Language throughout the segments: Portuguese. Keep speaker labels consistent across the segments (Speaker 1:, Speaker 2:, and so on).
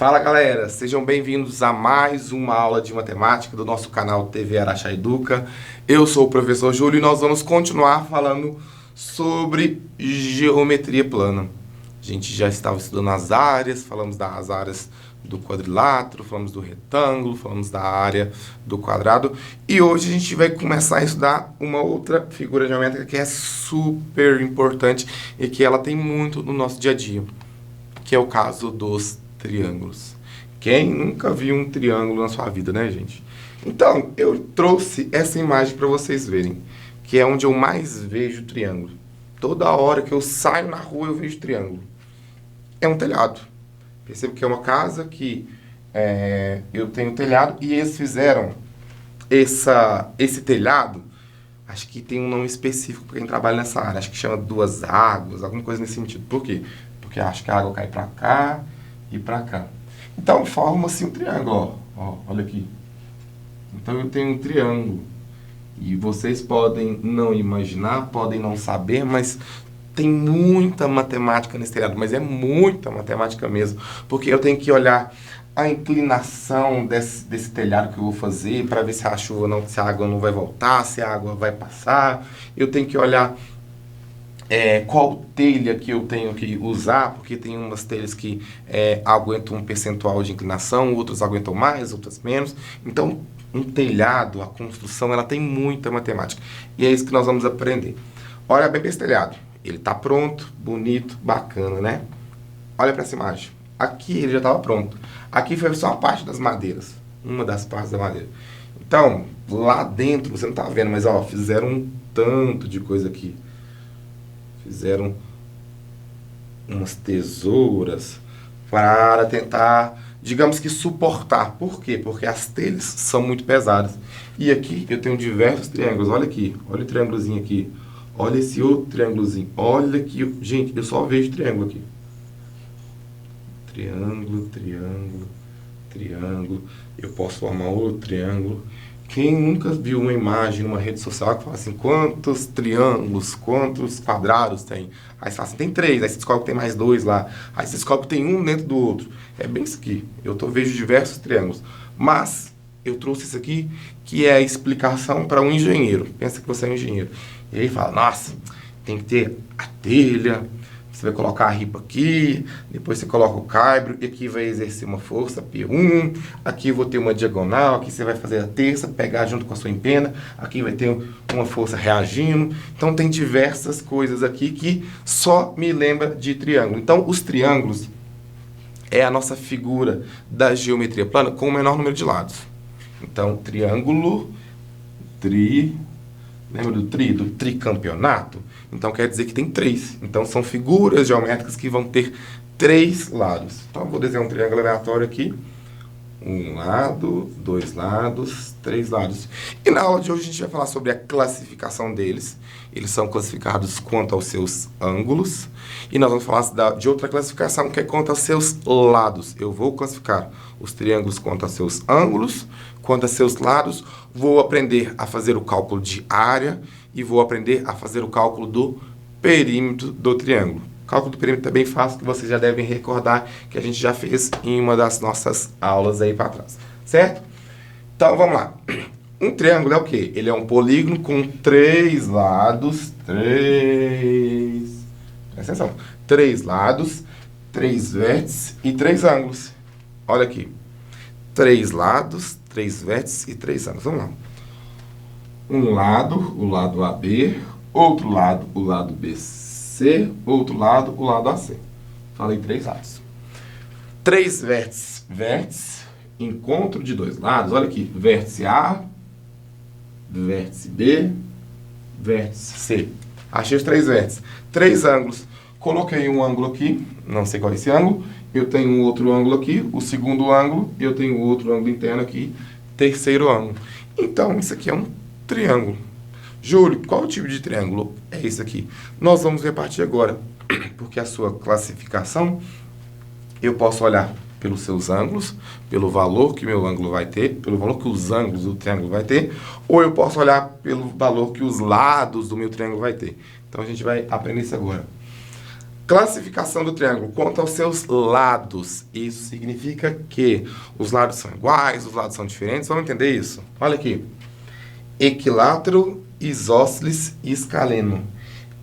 Speaker 1: Fala galera, sejam bem-vindos a mais uma aula de matemática do nosso canal TV Araxá Educa. Eu sou o professor Júlio e nós vamos continuar falando sobre geometria plana. A gente já estava estudando as áreas, falamos das áreas do quadrilátero, falamos do retângulo, falamos da área do quadrado e hoje a gente vai começar a estudar uma outra figura geométrica que é super importante e que ela tem muito no nosso dia a dia, que é o caso dos triângulos. Quem nunca viu um triângulo na sua vida, né, gente? Então, eu trouxe essa imagem para vocês verem, que é onde eu mais vejo triângulo. Toda hora que eu saio na rua eu vejo triângulo. É um telhado. Percebo que é uma casa que eu tenho telhado e eles fizeram esse telhado, acho que tem um nome específico para quem trabalha nessa área, acho que chama duas águas, alguma coisa nesse sentido. Por quê? Porque acho que a água cai para cá e para cá. Então forma-se um triângulo, ó, olha aqui. Então eu tenho um triângulo. E vocês podem não imaginar, podem não saber, mas tem muita matemática nesse telhado, mas é muita matemática mesmo, porque eu tenho que olhar a inclinação desse telhado que eu vou fazer para ver se a chuva não, se a água não vai voltar, se a água vai passar. Eu tenho que olhar qual telha que eu tenho que usar, porque tem umas telhas que aguentam um percentual de inclinação, outras aguentam mais, outras menos. Então, um telhado, a construção, ela tem muita matemática. E é isso que nós vamos aprender. Olha bem para esse telhado. Ele está pronto, bonito, bacana, né? Olha para essa imagem. Aqui ele já estava pronto. Aqui foi só a parte das madeiras. Uma das partes da madeira. Então, lá dentro, você não está vendo, mas ó, fizeram um tanto de coisa aqui. Fizeram umas tesouras para tentar, digamos que, suportar. Por quê? Porque as telhas são muito pesadas. E aqui eu tenho diversos triângulos. Olha aqui, olha o triângulozinho aqui. Olha esse outro triângulozinho. Olha aqui, gente, eu só vejo triângulo aqui. Triângulo, triângulo, triângulo. Eu posso formar outro triângulo. Quem nunca viu uma imagem numa rede social que fala assim, quantos triângulos, quantos quadrados tem? Aí você fala assim, tem 3, aí você descobre que tem mais 2 lá. Aí você descobre que tem um dentro do outro. É bem isso aqui. Eu vejo diversos triângulos. Mas eu trouxe isso aqui, que é a explicação para um engenheiro. Pensa que você é um engenheiro. E aí fala, nossa, tem que ter a telha, você vai colocar a ripa aqui, depois você coloca o caibro, e aqui vai exercer uma força, P1, aqui eu vou ter uma diagonal, aqui você vai fazer a terça, pegar junto com a sua empena, aqui vai ter uma força reagindo. Então tem diversas coisas aqui que só me lembra de triângulo. Então os triângulos é a nossa figura da geometria plana com o menor número de lados. Então triângulo, lembra do tricampeonato? Então quer dizer que tem 3. Então são figuras geométricas que vão ter 3 lados. Então eu vou desenhar um triângulo aleatório aqui. Um lado, 2 lados, 3 lados. E na aula de hoje a gente vai falar sobre a classificação deles. Eles são classificados quanto aos seus ângulos. E nós vamos falar de outra classificação que é quanto aos seus lados. Eu vou classificar os triângulos quanto aos seus ângulos, quanto aos seus lados. Vou aprender a fazer o cálculo de área e vou aprender a fazer o cálculo do perímetro do triângulo. O cálculo do perímetro é bem fácil, que vocês já devem recordar que a gente já fez em uma das nossas aulas aí para trás, certo? Então, vamos lá. Um triângulo é o quê? Ele é um polígono com 3 lados, 3 lados, 3 vértices e 3 ângulos. Olha aqui. 3 lados, 3 vértices e 3 ângulos. Vamos lá. Um lado, o lado AB, outro lado, o lado BC, outro lado, o lado AC. Falei 3 lados. 3 vértices, vértice, encontro de 2 lados. Olha aqui, vértice A, vértice B, vértice C. Achei os 3 vértices. 3 ângulos. Coloquei um ângulo aqui, não sei qual é esse ângulo. Eu tenho um outro ângulo aqui, o segundo ângulo. Eu tenho outro ângulo interno aqui, terceiro ângulo. Então, isso aqui é um triângulo. Júlio, qual tipo de triângulo é esse aqui? Nós vamos repartir agora, porque a sua classificação, eu posso olhar pelos seus ângulos, pelo valor que meu ângulo vai ter, pelo valor que os ângulos do triângulo vai ter, ou eu posso olhar pelo valor que os lados do meu triângulo vai ter. Então a gente vai aprender isso agora. Classificação do triângulo quanto aos seus lados. Isso significa que os lados são iguais, os lados são diferentes. Vamos entender isso? Olha aqui. Equilátero, isósceles e escaleno.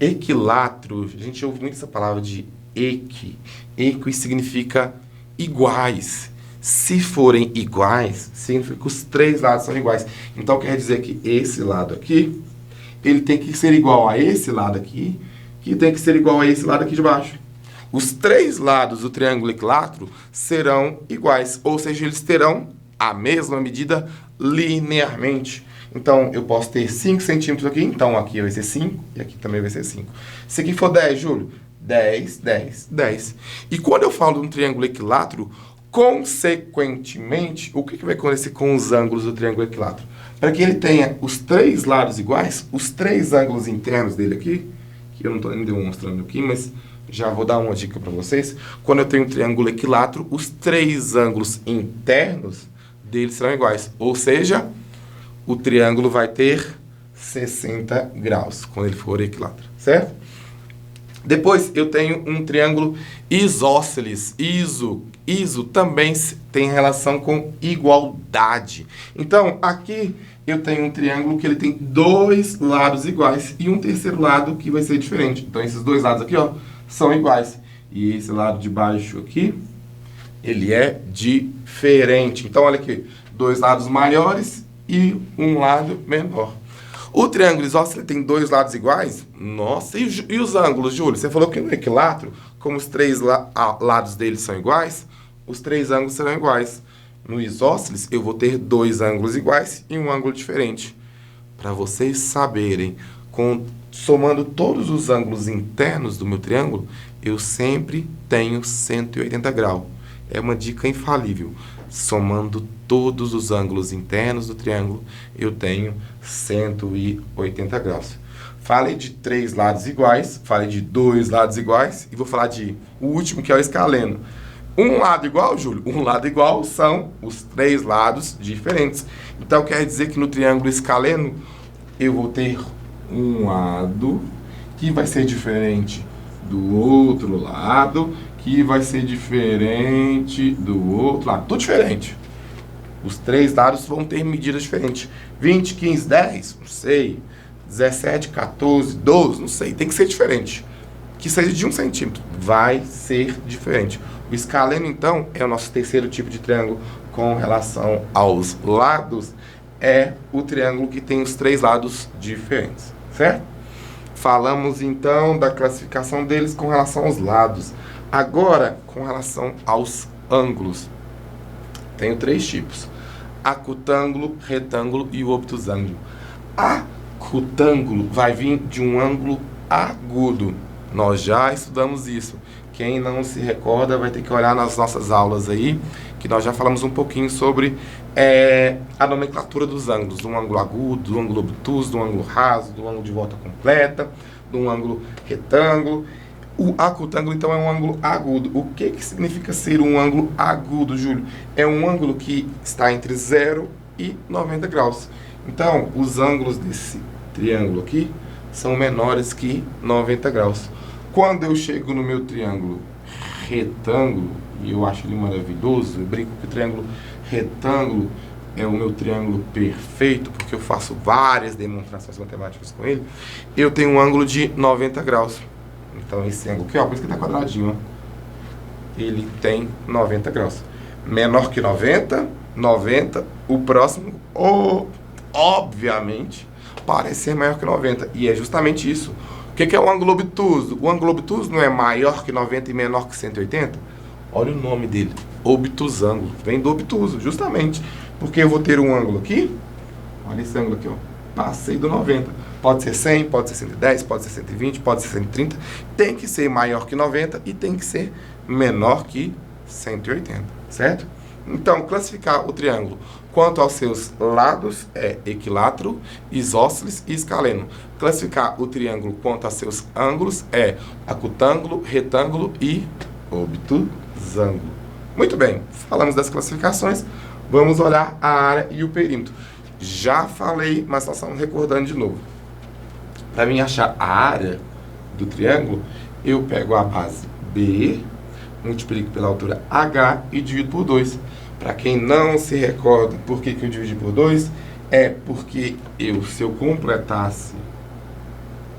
Speaker 1: Equilátero, a gente ouve muito essa palavra de equi. Equi significa iguais. Se forem iguais, significa que os três lados são iguais. Então quer dizer que esse lado aqui, ele tem que ser igual a esse lado aqui, que tem que ser igual a esse lado aqui de baixo. Os três lados do triângulo equilátero serão iguais, ou seja, eles terão a mesma medida linearmente. Então, eu posso ter 5 centímetros aqui, então aqui vai ser 5 e aqui também vai ser 5. Se aqui for 10, Júlio, 10, 10, 10. E quando eu falo de um triângulo equilátero, consequentemente, o que vai acontecer com os ângulos do triângulo equilátero? Para que ele tenha os três lados iguais, os três ângulos internos dele aqui, que eu não estou nem demonstrando aqui, mas já vou dar uma dica para vocês. Quando eu tenho um triângulo equilátero, os três ângulos internos dele serão iguais. Ou seja, o triângulo vai ter 60 graus quando ele for equilátero, certo? Depois eu tenho um triângulo isósceles. Iso também tem relação com igualdade. Então, aqui eu tenho um triângulo que ele tem dois lados iguais e um terceiro lado que vai ser diferente. Então, esses dois lados aqui, ó, são iguais. E esse lado de baixo aqui, ele é diferente. Então, olha aqui, dois lados maiores e um lado menor. O triângulo isósceles tem dois lados iguais? Nossa, e os ângulos, Júlio? Você falou que no equilátero, como os três lados dele são iguais, os três ângulos serão iguais. No isósceles, eu vou ter dois ângulos iguais e um ângulo diferente. Para vocês saberem, somando todos os ângulos internos do meu triângulo, eu sempre tenho 180 graus. É uma dica infalível. Somando todos os ângulos internos do triângulo, eu tenho 180 graus. Falei de três lados iguais, falei de dois lados iguais, e vou falar de o último, que é o escaleno. Um lado igual, Júlio? Um lado igual são os três lados diferentes. Então, quer dizer que no triângulo escaleno, eu vou ter um lado que vai ser diferente do outro lado, que vai ser diferente do outro lado. Tudo diferente. Os três lados vão ter medidas diferentes. 20, 15, 10, não sei. 17, 14, 12, não sei. Tem que ser diferente. Que seja de 1 centímetro. Vai ser diferente. O escaleno, então, é o nosso terceiro tipo de triângulo com relação aos lados. É o triângulo que tem os três lados diferentes. Certo? Falamos, então, da classificação deles com relação aos lados. Agora, com relação aos ângulos. Tenho três tipos. Acutângulo, retângulo e o obtusângulo. Acutângulo vai vir de um ângulo agudo. Nós já estudamos isso. Quem não se recorda vai ter que olhar nas nossas aulas aí, que nós já falamos um pouquinho sobre a nomenclatura dos ângulos. Do ângulo agudo, do ângulo obtuso, do ângulo raso, do ângulo de volta completa, do ângulo retângulo. O acutângulo, então, é um ângulo agudo. O que significa ser um ângulo agudo, Júlio? É um ângulo que está entre 0 e 90 graus. Então, os ângulos desse triângulo aqui são menores que 90 graus. Quando eu chego no meu triângulo retângulo, e eu acho ele maravilhoso, eu brinco que o triângulo retângulo é o meu triângulo perfeito, porque eu faço várias demonstrações matemáticas com ele, eu tenho um ângulo de 90 graus. Então, esse ângulo aqui, ó, por isso que tá quadradinho, ó. Ele tem 90 graus. Menor que 90, 90, o próximo, obviamente, parece ser maior que 90. E é justamente isso. O que é o ângulo obtuso? O ângulo obtuso não é maior que 90 e menor que 180? Olha o nome dele, obtusângulo. Vem do obtuso, justamente. Porque eu vou ter um ângulo aqui, olha esse ângulo aqui, ó. Passei do 90. Pode ser 100, pode ser 110, pode ser 120, pode ser 130. Tem que ser maior que 90 e tem que ser menor que 180, certo? Então, classificar o triângulo quanto aos seus lados é equilátero, isósceles e escaleno. Classificar o triângulo quanto aos seus ângulos é acutângulo, retângulo e obtusângulo. Muito bem, falamos das classificações. Vamos olhar a área e o perímetro. Já falei, mas nós estamos recordando de novo. Para mim achar a área do triângulo, Eu pego a base B, multiplico pela altura H e divido por 2. Para quem não se recorda por que eu dividi por 2, é porque se eu completasse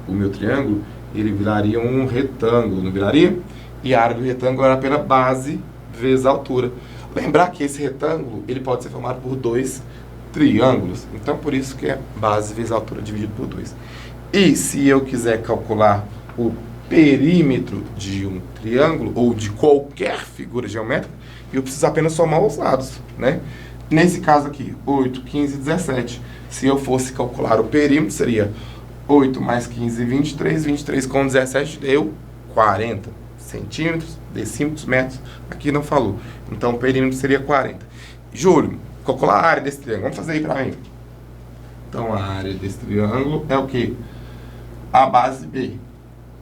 Speaker 1: o meu triângulo, ele viraria um retângulo, não viraria? E a área do retângulo era apenas base vezes a altura. Lembrar que esse retângulo ele pode ser formado por dois triângulos. Então, por isso que é base vezes a altura dividido por 2. E se eu quiser calcular o perímetro de um triângulo ou de qualquer figura geométrica, eu preciso apenas somar os lados, né? Nesse caso aqui, 8, 15 17. Se eu fosse calcular o perímetro, seria 8 mais 15, 23. 23 com 17 deu 40 centímetros, decímetros, metros. Aqui não falou. Então, o perímetro seria 40. Júlio, calcular a área desse triângulo. Vamos fazer aí para mim. Então, a área desse triângulo é o quê? A base B.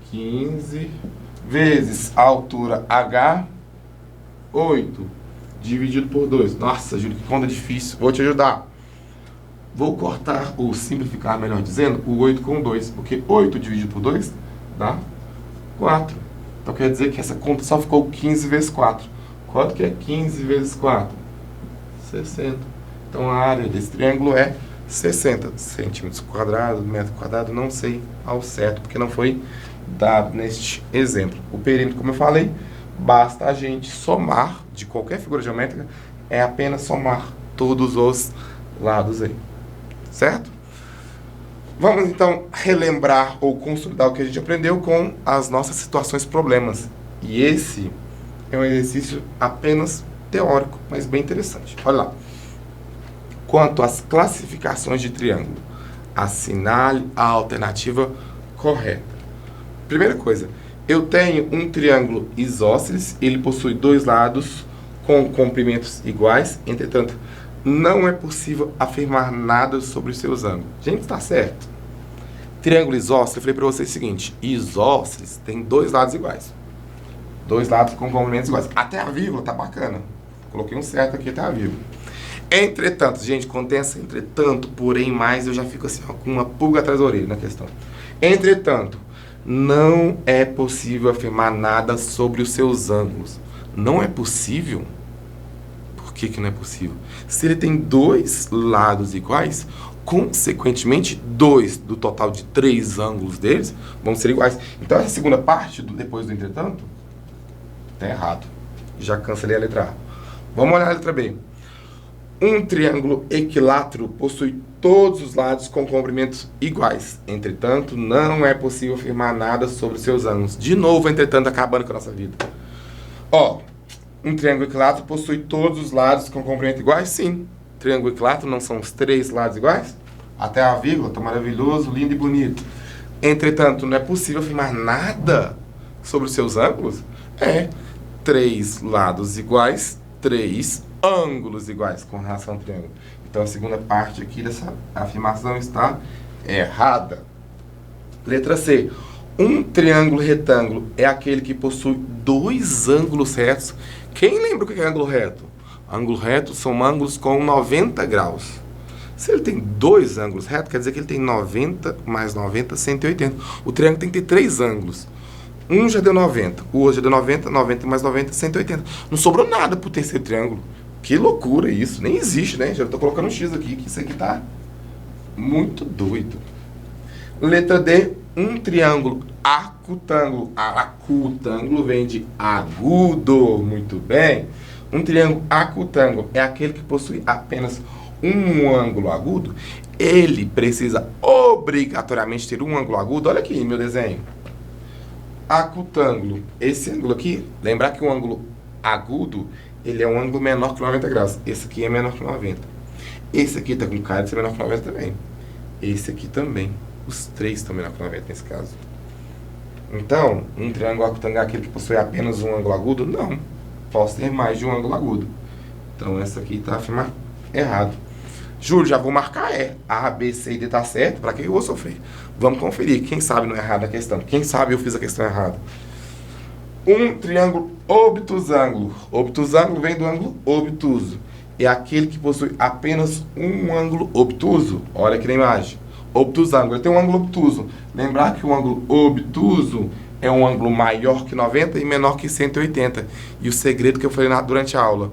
Speaker 1: 15 vezes a altura H, 8, dividido por 2. Nossa, Júlio, que conta difícil. Vou te ajudar. Vou cortar, ou simplificar, melhor dizendo, o 8 com 2. Porque 8 dividido por 2 dá 4. Então, quer dizer que essa conta só ficou 15 vezes 4. Quanto que é 15 vezes 4? 60. Então, a área desse triângulo é 60 centímetros quadrados, metro quadrado, não sei ao certo, porque não foi dado neste exemplo. O perímetro, como eu falei, basta a gente somar, de qualquer figura geométrica, é apenas somar todos os lados aí, certo? Vamos então relembrar ou consolidar o que a gente aprendeu com as nossas situações problemas. E esse é um exercício apenas teórico, mas bem interessante. Olha lá. Quanto às classificações de triângulo, assinale a alternativa correta. Primeira coisa, eu tenho um triângulo isósceles, ele possui dois lados com comprimentos iguais, entretanto, não é possível afirmar nada sobre os seus ângulos. Gente, está certo. Triângulo isósceles, eu falei para vocês o seguinte, isósceles tem dois lados iguais. Dois lados com comprimentos iguais. Até a vírgula tá bacana. Coloquei um certo aqui até a vírgula. Entretanto, gente, quando tem essa entretanto, porém mais, eu já fico assim, ó, com uma pulga atrás da orelha na questão. Entretanto, não é possível afirmar nada sobre os seus ângulos. Não é possível? Por que não é possível? Se ele tem dois lados iguais, consequentemente, dois do total de 3 ângulos deles vão ser iguais. Então, essa segunda parte, depois do entretanto, tá errado. Já cancelei a letra A. Vamos olhar a letra B. Um triângulo equilátero possui todos os lados com comprimentos iguais. Entretanto, não é possível afirmar nada sobre os seus ângulos. De novo, entretanto, acabando com a nossa vida. Ó, um triângulo equilátero possui todos os lados com comprimentos iguais? Sim. Triângulo equilátero não são os 3 lados iguais? Até a vírgula, tá maravilhoso, lindo e bonito. Entretanto, não é possível afirmar nada sobre os seus ângulos? É. 3 lados iguais, 3 ângulos iguais com relação ao triângulo. Então, a segunda parte aqui dessa afirmação está errada. Letra C. Um triângulo retângulo é aquele que possui 2 ângulos retos. Quem lembra o que é ângulo reto? Ângulo reto são ângulos com 90 graus. Se ele tem 2 ângulos retos, quer dizer que ele tem 90 mais 90, 180. O triângulo tem que ter 3 ângulos. Um já deu 90, o outro já deu 90, 90 mais 90, 180. Não sobrou nada pro terceiro triângulo. Que loucura isso, nem existe, né? Já estou colocando um X aqui, que isso aqui tá muito doido. Letra D, um triângulo acutângulo. Acutângulo vem de agudo, muito bem. Um triângulo acutângulo é aquele que possui apenas um ângulo agudo. Ele precisa obrigatoriamente ter um ângulo agudo. Olha aqui meu desenho. Acutângulo, esse ângulo aqui, lembrar que o ângulo agudo, ele é um ângulo menor que 90 graus. Esse aqui é menor que 90. Esse aqui está com cara de ser menor que 90 também. Esse aqui também. Os 3 estão menor que 90 nesse caso. Então, um triângulo acutângulo é aquele que possui apenas um ângulo agudo? Não. Posso ter mais de um ângulo agudo. Então, essa aqui está afirmado errado. Júlio, já vou marcar A, B, C e D tá certo. Para que eu vou sofrer? Vamos conferir. Quem sabe não é errada a questão? Quem sabe eu fiz a questão errada? Um triângulo obtusângulo. Obtusângulo vem do ângulo obtuso. É aquele que possui apenas um ângulo obtuso. Olha aqui na imagem. obtuso ângulo. Eu tenho um ângulo obtuso. Lembrar que o ângulo obtuso é um ângulo maior que 90 e menor que 180. E o segredo que eu falei durante a aula,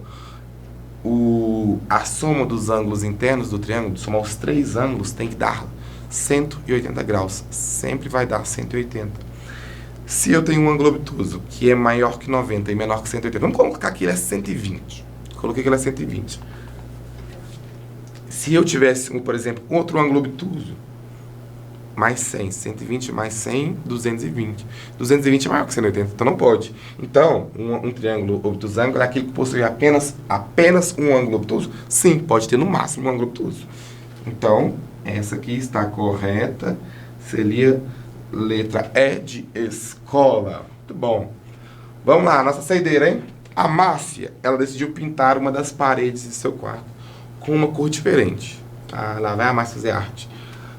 Speaker 1: a soma dos ângulos internos do triângulo, somar os 3 ângulos, tem que dar 180 graus. Sempre vai dar 180. Se eu tenho um ângulo obtuso que é maior que 90 e menor que 180, vamos colocar que ele é 120. Coloquei que ele é 120. Se eu tivesse, por exemplo, outro ângulo obtuso, mais 100, 120 mais 100, 220. 220 é maior que 180, então não pode. Então, um triângulo obtusângulo é aquele que possui apenas um ângulo obtuso? Sim, pode ter no máximo um ângulo obtuso. Então, essa aqui está correta. Seria letra E de escola. Muito bom. Vamos lá, nossa saideira, hein? A Márcia, ela decidiu pintar uma das paredes de seu quarto com uma cor diferente. Ah, lá vai a Márcia fazer arte.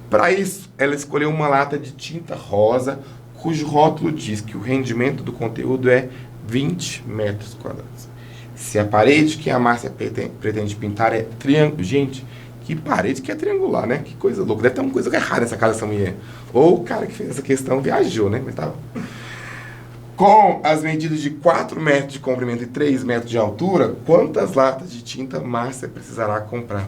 Speaker 1: Para isso, ela escolheu uma lata de tinta rosa, cujo rótulo diz que o rendimento do conteúdo é 20 metros quadrados. Se a parede que a Márcia pretende pintar é triângulo... Gente, que parede que é triangular, né? Que coisa louca. Deve ter uma coisa errada nessa casa dessa mulher. Ou o cara que fez essa questão viajou, né? Mas tá... Com as medidas de 4 metros de comprimento e 3 metros de altura, quantas latas de tinta Márcia precisará comprar?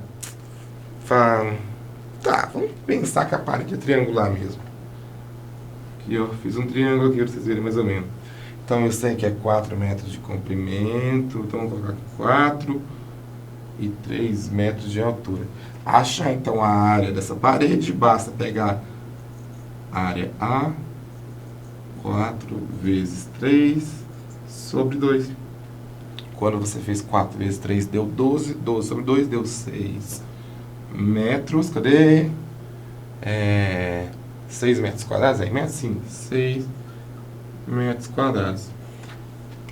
Speaker 1: Tá, vamos pensar que a parede é triangular mesmo. Aqui eu fiz um triângulo aqui pra vocês verem mais ou menos. Então eu sei que é 4 metros de comprimento, então vamos colocar 4 e 3 metros de altura. Achar então a área dessa parede, basta pegar a área A, 4 vezes 3 sobre 2. Quando você fez 4 vezes 3 deu 12, 12 sobre 2 deu 6 metros, cadê? 6 metros quadrados, é metros? Sim, 6 metros quadrados.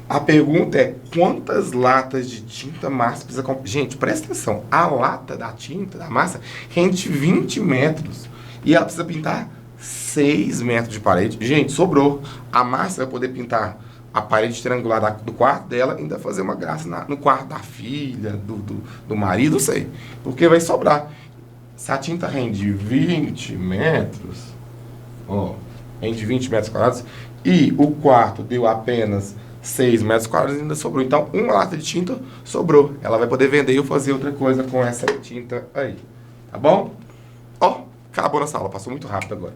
Speaker 1: A pergunta é, quantas latas de tinta Márcia precisa comprar? Gente, presta atenção, a lata da tinta, da massa, rende 20 metros e ela precisa pintar 6 metros de parede. Gente, sobrou. A Márcia vai poder pintar a parede triangular do quarto dela e ainda fazer uma graça no quarto da filha, do marido, não sei. Porque vai sobrar. Se a tinta rende 20 metros, ó, rende 20 metros quadrados, e o quarto deu apenas 6 metros quadrados, ainda sobrou. Então, uma lata de tinta sobrou. Ela vai poder vender e fazer outra coisa com essa tinta aí. Tá bom? Ó, acabou nossa aula. Passou muito rápido agora.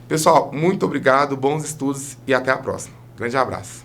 Speaker 1: Pessoal, muito obrigado, bons estudos e até a próxima. Grande abraço.